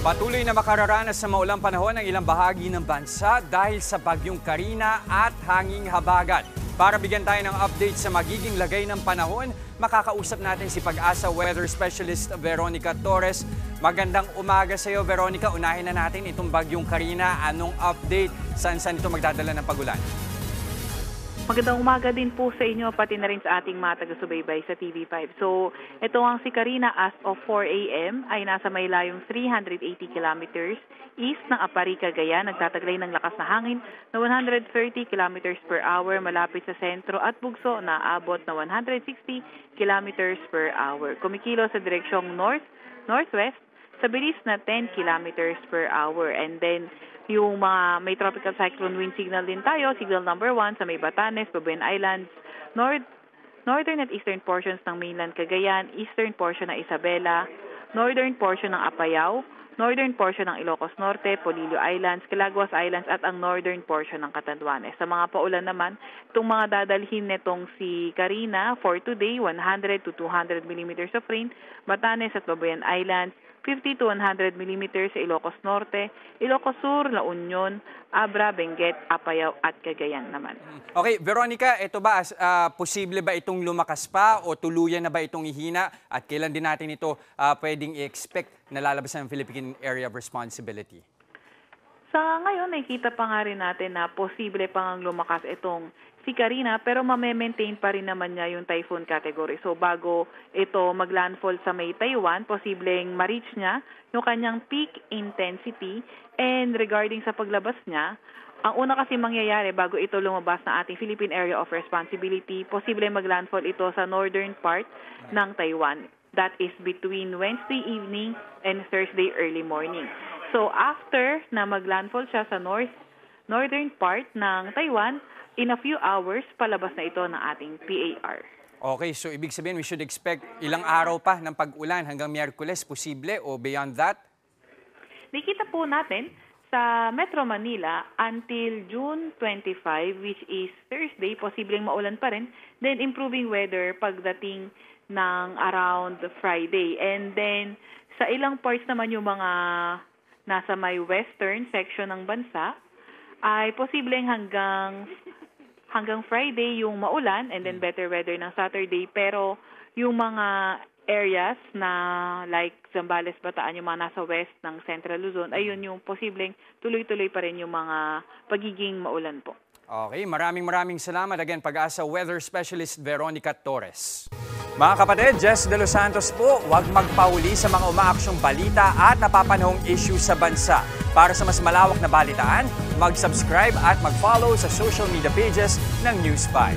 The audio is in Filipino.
Patuloy na makararanas sa maulang panahon ang ilang bahagi ng bansa dahil sa bagyong Karina at hanging habagat. Para bigyan tayo ng update sa magiging lagay ng panahon, makakausap natin si Pag-asa Weather Specialist Veronica Torres. Magandang umaga sa iyo, Veronica. Unahin na natin itong bagyong Karina. Anong update? Saan ito magdadala ng pagulan? Magandang umaga din po sa inyo, pati na rin sa ating mga taga-subaybay sa TV5. So, ito ang si Karina as of 4 a.m. ay nasa may layong 380 kilometers east ng Apari, Cagayan. Nagtataglay ng lakas na hangin na 130 kilometers per hour malapit sa sentro at bugso na aabot na 160 kilometers per hour. Kumikilo sa direksyong north-northwest sa bilis na 10 kilometers per hour. And then, yung mga may tropical cyclone wind signal din tayo, signal number 1 sa may Batanes, Babuyan Islands, northern at eastern portions ng mainland Cagayan, eastern portion ng Isabela, northern portion ng Apayao, northern portion ng Ilocos Norte, Polillo Islands, Calaguas Islands at ang northern portion ng Catanduanes. Sa mga paulan naman, itong mga dadalhin nitong si Karina for today, 100 to 200 millimeters of rain, Batanes at Babuyan Islands, 50 to 100 millimeters sa Ilocos Norte, Ilocos Sur, La Union, Abra, Benguet, Apayao at Cagayan naman. Okay, Veronica, ito ba, posible ba itong lumakas pa o tuluyan na ba itong ihina? At kailan din natin ito pwedeng i-expect na lalabas ng Philippine Area of Responsibility? Sa ngayon, nakikita pa nga rin natin na posible pang lumakas itong si Karina, pero mame-maintain pa rin naman niya yung typhoon category. So bago ito maglandfall sa may Taiwan, posibleng ma-reach niya yung kanyang peak intensity. And regarding sa paglabas niya, ang una kasi mangyayari bago ito lumabas na ating Philippine Area of Responsibility, posible maglandfall ito sa northern part ng Taiwan. That is between Wednesday evening and Thursday early morning. So after na maglandfall siya sa northern part ng Taiwan, in a few hours, palabas na ito ng ating PAR. Okay, so ibig sabihin we should expect ilang araw pa ng pag-ulan hanggang Miyerkules, posible o beyond that? Nakita po natin sa Metro Manila until June 25, which is Thursday, posibleng maulan pa rin. Then improving weather pagdating ng around Friday. And then sa ilang parts naman yung mga nasa may western section ng bansa, ay posibleng hanggang Friday yung maulan and then better weather ng Saturday. Pero yung mga areas na like Zambales, Bataan, yung mga nasa west ng Central Luzon, ayun yung posibleng tuloy-tuloy pa rin yung mga pagiging maulan po. Okay, maraming salamat. Again, Pag-asa Weather Specialist Veronica Torres. Mga kapatid, Jess De Los Santos po, huwag magpahuli sa mga umaaksyong balita at napapanahong issue sa bansa. Para sa mas malawak na balitaan, mag-subscribe at mag-follow sa social media pages ng News 5.